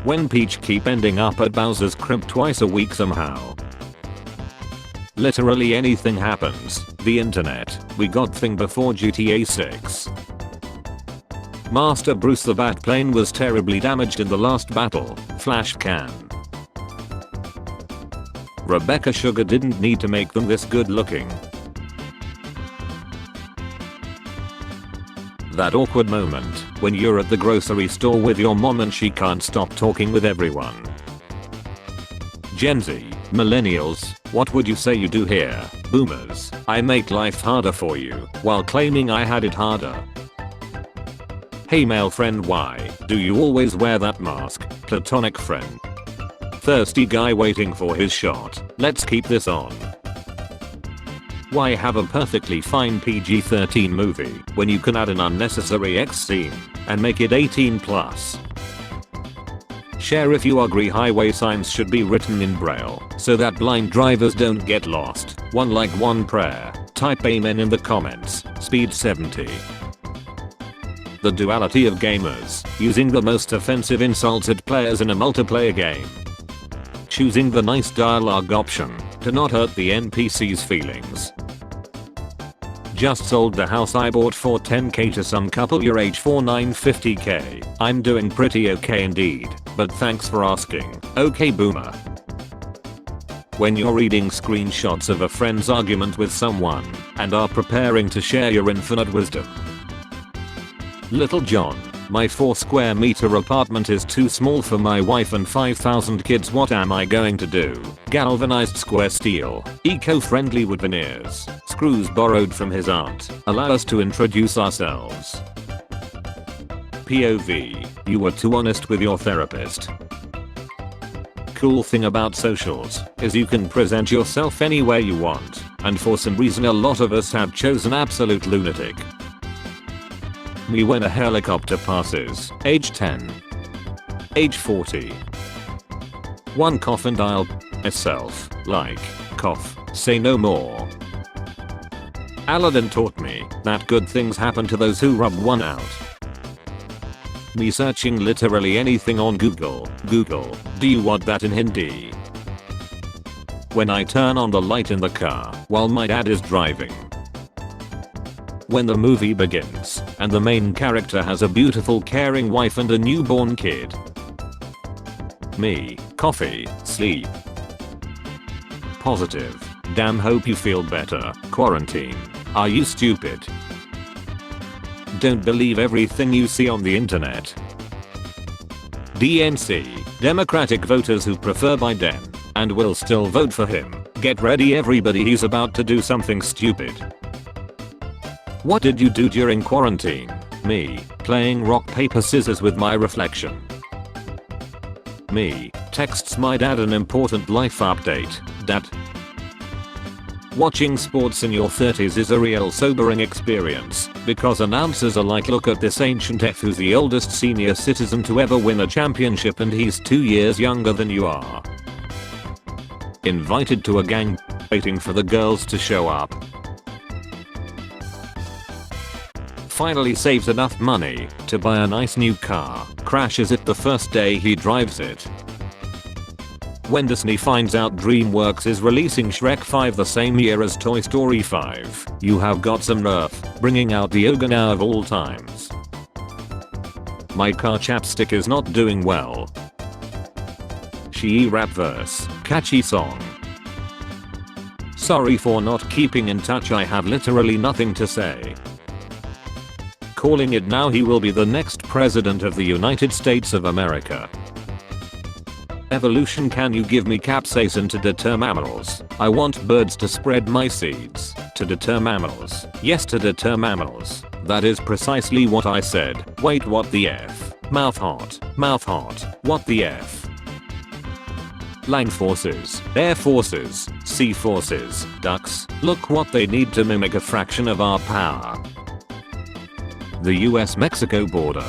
When Peach keep ending up at Bowser's crib twice a week somehow. Literally anything happens. The internet. We got thing before GTA 6. Master Bruce the Bat plane was terribly damaged in the last battle. Flash can. Rebecca Sugar didn't need to make them this good looking. That awkward moment when you're at the grocery store with your mom and she can't stop talking with everyone. Gen Z, millennials, what would you say you do here? Boomers, I make life harder for you while claiming I had it harder. Hey male friend, why do you always wear that mask? Platonic friend. Thirsty guy waiting for his shot. Let's keep this on. Why have a perfectly fine PG-13 movie when you can add an unnecessary X scene and make it 18+? Share if you agree highway signs should be written in braille so that blind drivers don't get lost. One like, one prayer. Type amen in the comments. Speed 70. The duality of gamers using the most offensive insults at players in a multiplayer game. Choosing the nice dialogue option to not hurt the NPC's feelings. Just sold the house I bought for 10k to some couple your age for 950k. I'm doing pretty okay indeed, but thanks for asking. Okay boomer. When you're reading screenshots of a friend's argument with someone and are preparing to share your infinite wisdom. Little John. My 4 square meter apartment is too small for my wife and 5,000 kids. What am I going to do? Galvanized square steel. Eco-friendly wood veneers. Screws borrowed from his aunt. Allow us to introduce ourselves. POV. You were too honest with your therapist. Cool thing about socials is you can present yourself any way you want, and for some reason a lot of us have chosen absolute lunatic. Me when a helicopter passes. Age 10. Age 40. One cough and I'll myself. Like, cough, say no more. Aladdin taught me that good things happen to those who rub one out. Me searching literally anything on Google. Google, do you want that in Hindi? When I turn on the light in the car while my dad is driving. When the movie begins and the main character has a beautiful caring wife and a newborn kid. Me, coffee, sleep. Positive. Damn, hope you feel better. Quarantine. Are you stupid? Don't believe everything you see on the internet. DNC, Democratic voters who prefer Biden and will still vote for him. Get ready everybody, he's about to do something stupid. What did you do during quarantine? Me, playing rock paper scissors with my reflection. Me, texts my dad an important life update. Dad. Watching sports in your 30s is a real sobering experience because announcers are like, look at this ancient F who's the oldest senior citizen to ever win a championship and he's 2 years younger than you are. Invited to a gang, waiting for the girls to show up. Finally saves enough money to buy a nice new car, crashes it the first day he drives it. When Disney finds out DreamWorks is releasing Shrek 5 the same year as Toy Story 5, you have got some nerve, bringing out the ogre now of all times. My car chapstick is not doing well. She rap verse, catchy song. Sorry for not keeping in touch, I have literally nothing to say. Calling it now, he will be the next president of the United States of America. Evolution, can you give me capsaicin to deter mammals? I want birds to spread my seeds. To deter mammals. Yes, to deter mammals. That is precisely what I said. Wait, what the F? Mouth hot. Mouth hot. What the F? Land forces, air forces, sea forces, ducks. Look what they need to mimic a fraction of our power. The US-Mexico border.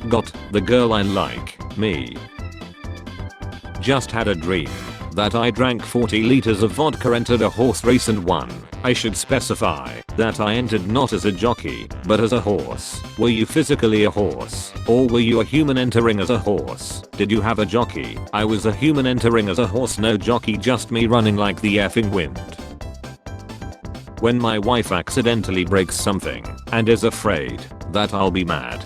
Got the girl I like, me. Just had a dream that I drank 40 liters of vodka, entered a horse race and won. I should specify that I entered not as a jockey, but as a horse. Were you physically a horse? Or were you a human entering as a horse? Did you have a jockey? I was a human entering as a horse, no jockey, just me running like the effing wind. When my wife accidentally breaks something and is afraid that I'll be mad.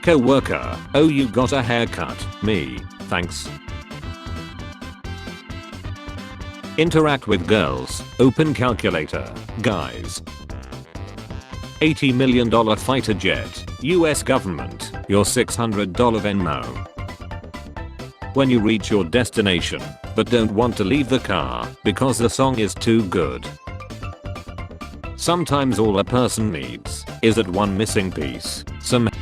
Co-worker, oh, you got a haircut. Me, thanks. Interact with girls, open calculator, guys. $80 million fighter jet, US government, your $600 Venmo. When you reach your destination, but don't want to leave the car because the song is too good. Sometimes all a person needs is that one missing piece, some heroin.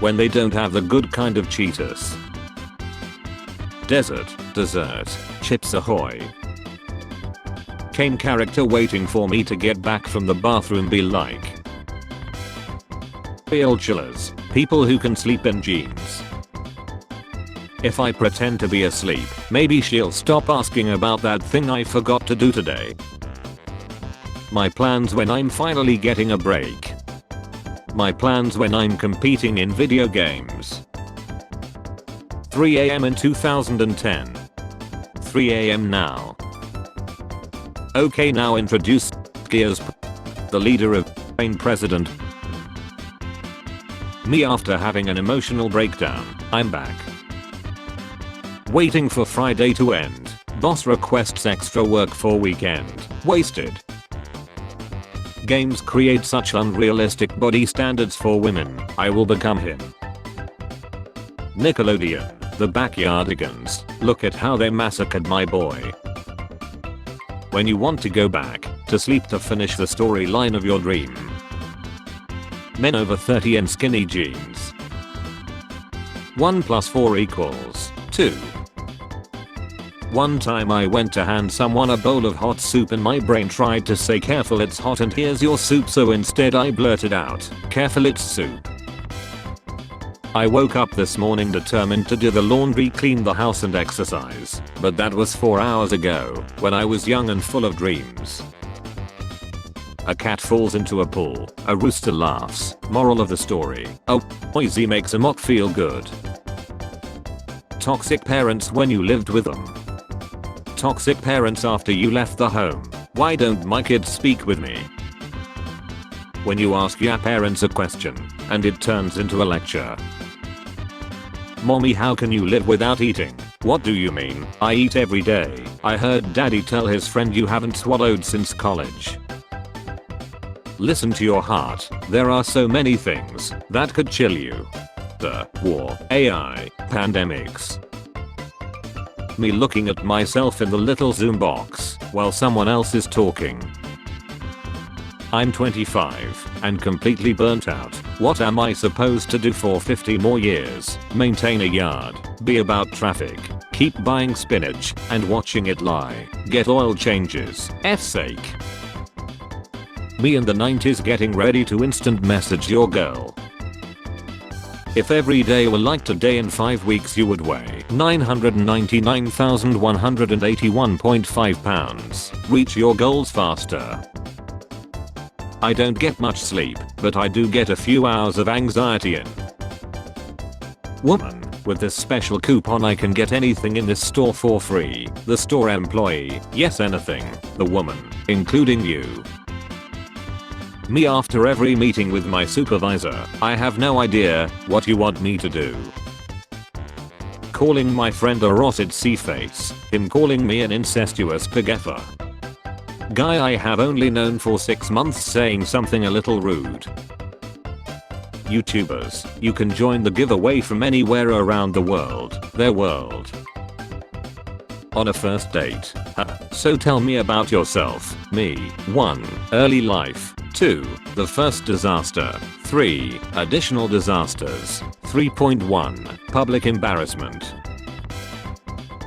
When they don't have the good kind of Cheetos. Desert, dessert, Chips Ahoy. Came character waiting for me to get back from the bathroom, be like. Real chillers, people who can sleep in jeans. If I pretend to be asleep, maybe she'll stop asking about that thing I forgot to do today. My plans when I'm finally getting a break. My plans when I'm competing in video games. 3 AM in 2010. 3 AM now. Okay, now introduce Gears, the leader of President. Me after having an emotional breakdown, I'm back. Waiting for Friday to end. Boss requests extra work for weekend. Wasted. Games create such unrealistic body standards for women. I will become him. Nickelodeon, the Backyardigans. Look at how they massacred my boy. When you want to go back to sleep to finish the storyline of your dream. Men over 30 in skinny jeans. 1 + 4 = 2. One time I went to hand someone a bowl of hot soup and my brain tried to say careful it's hot and here's your soup, so instead I blurted out, careful it's soup. I woke up this morning determined to do the laundry, clean the house and exercise, but that was 4 hours ago when I was young and full of dreams. A cat falls into a pool, a rooster laughs, moral of the story, a noisy makes a mock feel good. Toxic parents when you lived with them. Toxic parents after you left the home. Why don't my kids speak with me? When you ask your parents a question and it turns into a lecture. Mommy, how can you live without eating? What do you mean? I eat every day. I heard daddy tell his friend you haven't swallowed since college. Listen to your heart. There are so many things that could chill you. The war, AI, pandemics. Me looking at myself in the little Zoom box while someone else is talking. I'm 25 and completely burnt out. What am I supposed to do for 50 more years? Maintain a yard, be about traffic, keep buying spinach and watching it lie, get oil changes, F's sake. Me in the 90s getting ready to instant message your girl. If every day were like today, in 5 weeks you would weigh 999,181.5 pounds. Reach your goals faster. I don't get much sleep, but I do get a few hours of anxiety in. Woman, with this special coupon I can get anything in this store for free. The store employee, yes, anything. The woman, including you. Me after every meeting with my supervisor, I have no idea what you want me to do. Calling my friend a rotted sea face, him calling me an incestuous pigeffer. Guy I have only known for 6 months saying something a little rude. YouTubers, you can join the giveaway from anywhere around the world, their world. On a first date, so tell me about yourself. Me, 1. Early life. 2. The first disaster. 3. Additional disasters. 3.1. Public embarrassment.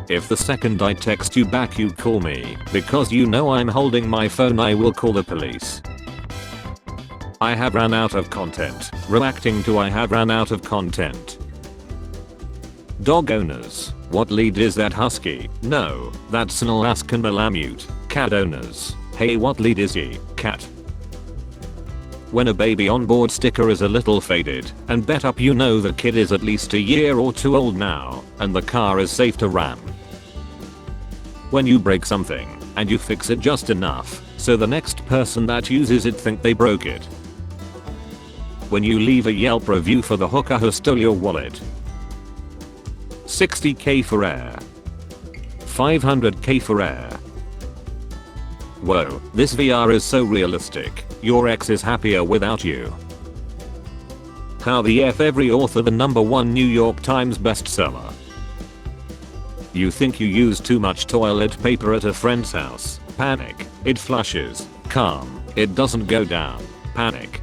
If the second I text you back you call me, because you know I'm holding my phone, I will call the police. I have ran out of content. Reacting to I have ran out of content. Dog owners. What lead is that husky? No, that's an Alaskan Malamute. Cat owners. Hey, what lead is he? Cat. When a baby on board sticker is a little faded, and bet up you know the kid is at least a year or two old now, and the car is safe to ram. When you break something, and you fix it just enough, so the next person that uses it think they broke it. When you leave a Yelp review for the hooker who stole your wallet. 60k for air. 500k for air. Whoa, this VR is so realistic. Your ex is happier without you. How the F every author the #1 New York Times bestseller. You think you use too much toilet paper at a friend's house. Panic. It flushes. Calm. It doesn't go down. Panic.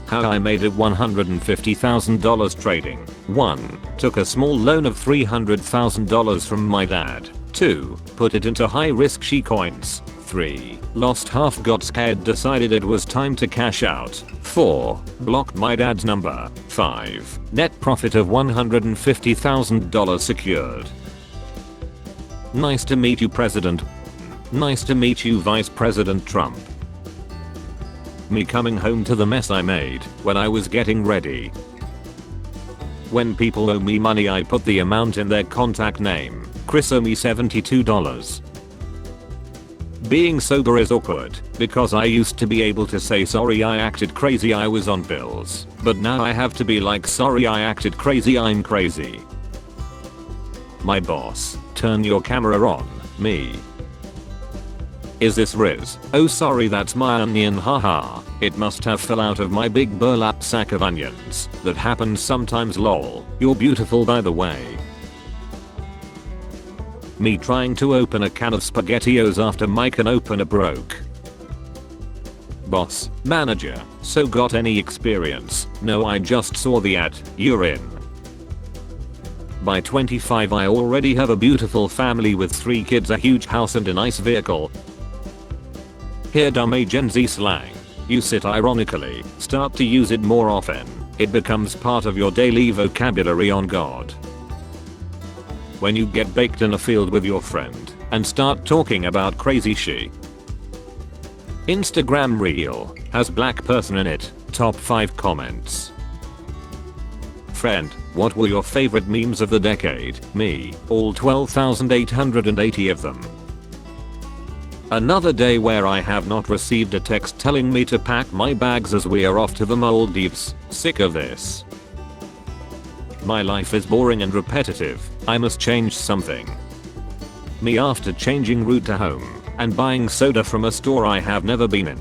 How I made it $150,000 trading. 1. Took a small loan of $300,000 from my dad. 2. Put it into high-risk she coins. 3. Lost half, got scared, decided it was time to cash out. 4. Blocked my dad's number. 5. Net profit of $150,000 secured. Nice to meet you, President. Nice to meet you, Vice President Trump. Me coming home to the mess I made when I was getting ready. When people owe me money, I put the amount in their contact name. Chris owe me $72. Being sober is awkward because I used to be able to say sorry I acted crazy, I was on pills, but now I have to be like sorry I acted crazy, I'm crazy. My boss, turn your camera on. Me. Is this Riz? Oh sorry, that's my onion, haha. It must have fell out of my big burlap sack of onions. That happens sometimes, lol. You're beautiful by the way. Me trying to open a can of SpaghettiOs after my can opener broke. Boss, manager, so got any experience? No, I just saw the ad, you're in. By 25 I already have a beautiful family with 3 kids, a huge house and a nice vehicle. Here dumb Gen Z slang. You sit ironically, start to use it more often. It becomes part of your daily vocabulary, on God. When you get baked in a field with your friend and start talking about crazy shit. Instagram reel has black person in it. Top 5 comments. Friend, what were your favorite memes of the decade? Me, all 12,880 of them. Another day where I have not received a text telling me to pack my bags as we are off to the Maldives. Sick of this. My life is boring and repetitive. I must change something. Me after changing route to home and buying soda from a store I have never been in.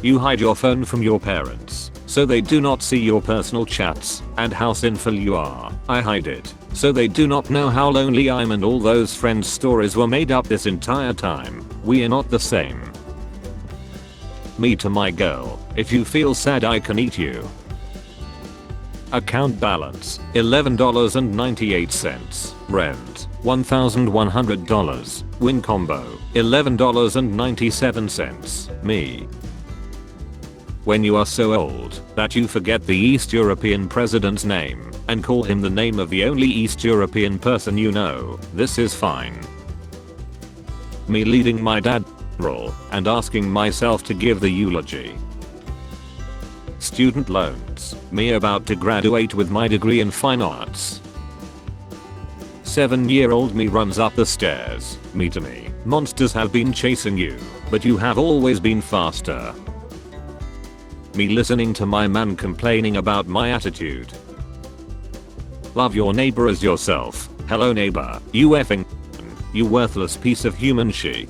You hide your phone from your parents so they do not see your personal chats and how sinful you are. I hide it so they do not know how lonely I'm, and all those friends' stories were made up this entire time. We are not the same. Me to my girl, if you feel sad I can eat you. Account balance $11.98. Rent $1,100. Win combo $11.97. Me. When you are so old that you forget the East European president's name and call him the name of the only East European person you know, this is fine. Me leading my dad role and asking myself to give the eulogy. Student loans. Me about to graduate with my degree in fine arts. 7-year-old me runs up the stairs. Me to me. Monsters have been chasing you, but you have always been faster. Me listening to my man complaining about my attitude. Love your neighbor as yourself. Hello neighbor, you effing you worthless piece of human shit.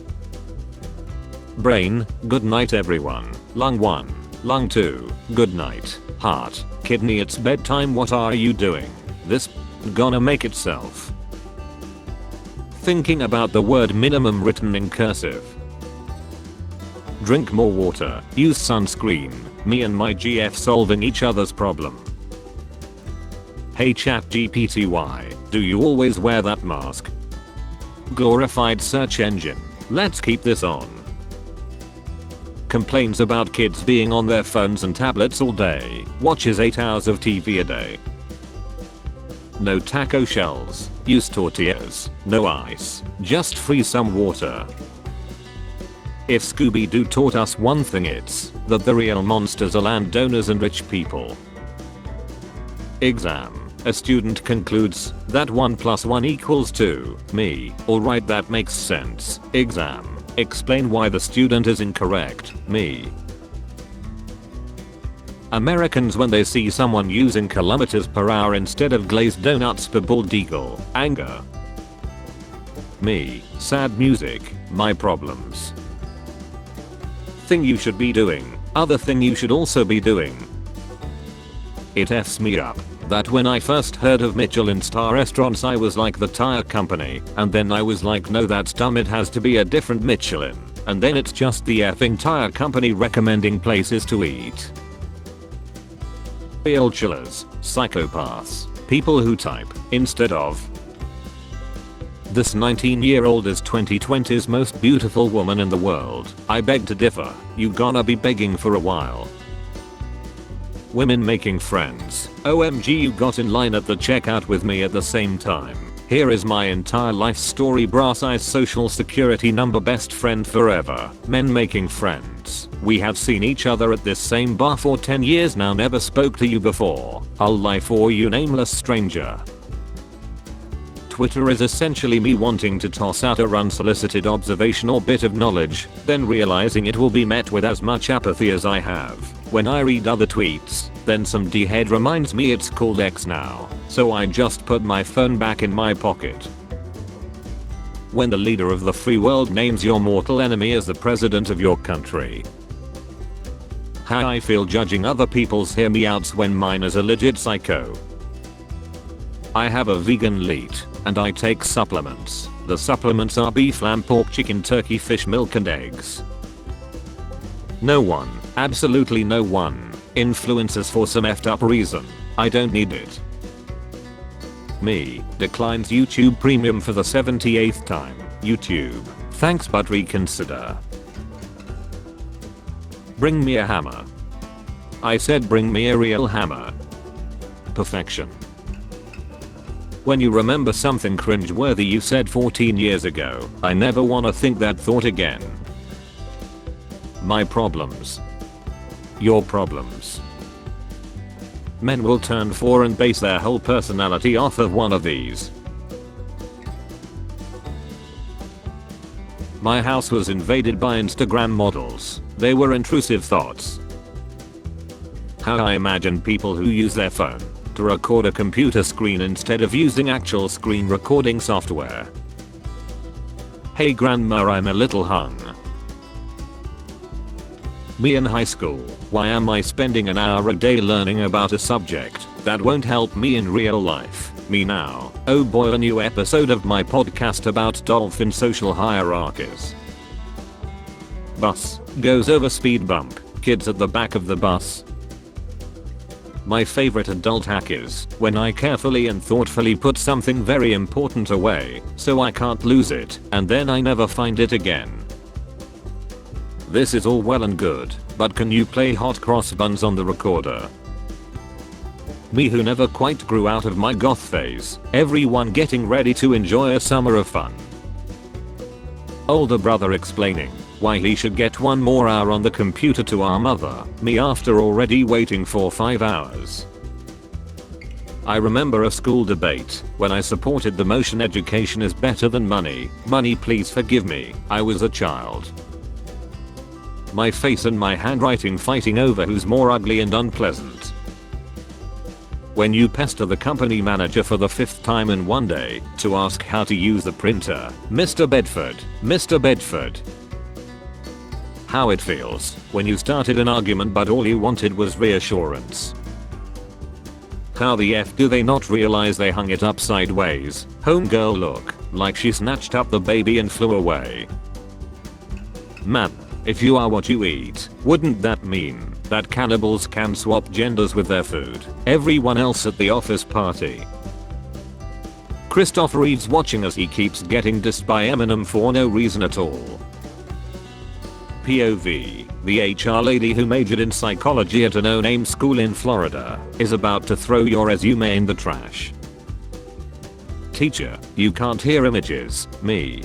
Brain, good night everyone. Lung 1, lung 2, good night. Heart, kidney, it's bedtime, what are you doing? This gonna make itself. Thinking about the word minimum written in cursive. Drink more water, use sunscreen. Me and my GF solving each other's problem. Hey ChatGPT, why do you always wear that mask? Glorified search engine. Let's keep this on. Complains about kids being on their phones and tablets all day. Watches 8 hours of TV a day. No taco shells. Use tortillas. No ice. Just freeze some water. If Scooby-Doo taught us one thing, it's that the real monsters are landowners and rich people. Exam. A student concludes that 1 + 1 = 2. Me. Alright, that makes sense. Exam. Explain why the student is incorrect. Me. Americans, when they see someone using kilometers per hour instead of glazed donuts per bald eagle. Anger. Me. Sad music. My problems. Thing you should be doing. Other thing you should also be doing. It f's me up that when I first heard of Michelin star restaurants I was like, the tire company, and then I was like, no, that's dumb, it has to be a different Michelin, and then it's just the effing tire company recommending places to eat. Real chillers, psychopaths, people who type instead of. This 19-year-old is 2020's most beautiful woman in the world. I beg to differ. You gonna be begging for a while. Women making friends. OMG, you got in line at the checkout with me at the same time. Here is my entire life story, bra size, social security number, best friend forever. Men making friends. We have seen each other at this same bar for 10 years now, never spoke to you before. I'll lie for you, nameless stranger. Twitter is essentially me wanting to toss out a unsolicited observation or bit of knowledge, then realizing it will be met with as much apathy as I have. When I read other tweets, then some D-head reminds me it's called X now, so I just put my phone back in my pocket. When the leader of the free world names your mortal enemy as the president of your country. How I feel judging other people's hear me outs when mine is a legit psycho. I have a vegan leet, and I take supplements. The supplements are beef, lamb, pork, chicken, turkey, fish, milk and eggs. No one, absolutely no one, influences for some effed up reason. I don't need it. Me, declines YouTube Premium for the 78th time. YouTube, thanks but reconsider. Bring me a hammer. I said bring me a real hammer. Perfection. When you remember something cringeworthy you said 14 years ago, I never wanna think that thought again. My problems. Your problems. Men will turn 4 and base their whole personality off of one of these. My house was invaded by Instagram models. They were intrusive thoughts. How I imagine people who use their phone to record a computer screen instead of using actual screen recording software. Hey grandma, I'm a little hung. Me in high school, why am I spending an hour a day learning about a subject that won't help me in real life? Me now. Oh boy, a new episode of my podcast about dolphin social hierarchies. Bus goes over speed bump, kids at the back of the bus. My favorite adult hack is when I carefully and thoughtfully put something very important away so I can't lose it, and then I never find it again. This is all well and good, but can you play Hot Cross Buns on the recorder? Me who never quite grew out of my goth phase, everyone getting ready to enjoy a summer of fun. Older brother explaining why he should get 1 more hour on the computer to our mother, me after already waiting for 5 hours. I remember a school debate when I supported the motion education is better than money. Money, please forgive me, I was a child. My face and my handwriting fighting over who's more ugly and unpleasant. When you pester the company manager for the 5th time in one day to ask how to use the printer. Mr. Bedford, Mr. Bedford. How it feels when you started an argument but all you wanted was reassurance. How the F do they not realize they hung it up sideways? Homegirl look like she snatched up the baby and flew away. Man, if you are what you eat, wouldn't that mean that cannibals can swap genders with their food? Everyone else at the office party. Christopher Reeves watching as he keeps getting dissed by Eminem for no reason at all. POV, the HR lady who majored in psychology at a no-name school in Florida is about to throw your resume in the trash. Teacher, you can't hear images. Me.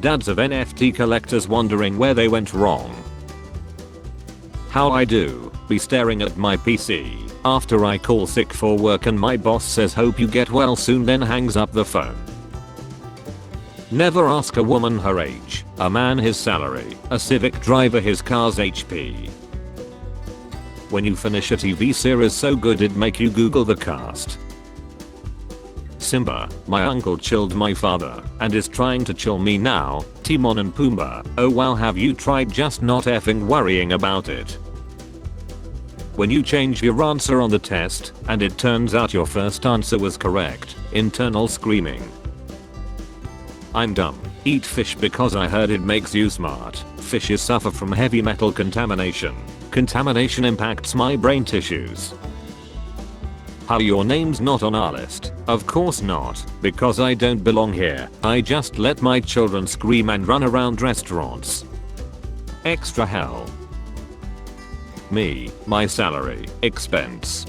Dads of NFT collectors wondering where they went wrong. How I do, be staring at my PC after I call sick for work and my boss says hope you get well soon, then hangs up the phone. Never ask a woman her age, a man his salary, a Civic driver his car's HP. When you finish a TV series so good it'd make you Google the cast. Simba, my uncle chilled my father and is trying to chill me now. Timon and Pumbaa, oh wow, have you tried just not effing worrying about it? When you change your answer on the test and it turns out your first answer was correct, internal screaming. I'm dumb. Eat fish because I heard it makes you smart. Fishes suffer from heavy metal contamination. Contamination impacts my brain tissues. How your name's not on our list? Of course not, because I don't belong here. I just let my children scream and run around restaurants. Extra hell. Me, my salary, expense.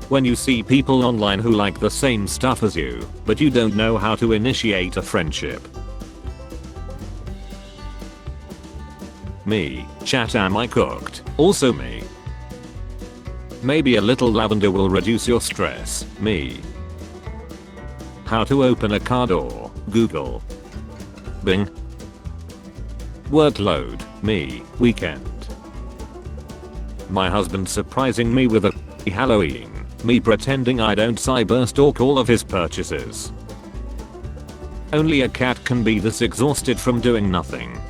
When you see people online who like the same stuff as you, but you don't know how to initiate a friendship. Me, chat, am I cooked? Also me. Maybe a little lavender will reduce your stress. Me. How to open a car door? Google. Bing. Workload? Me, weekend. My husband surprising me with a Halloween. Me pretending I don't cyberstalk all of his purchases. Only a cat can be this exhausted from doing nothing.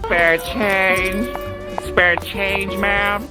Spare change? Spare change, ma'am?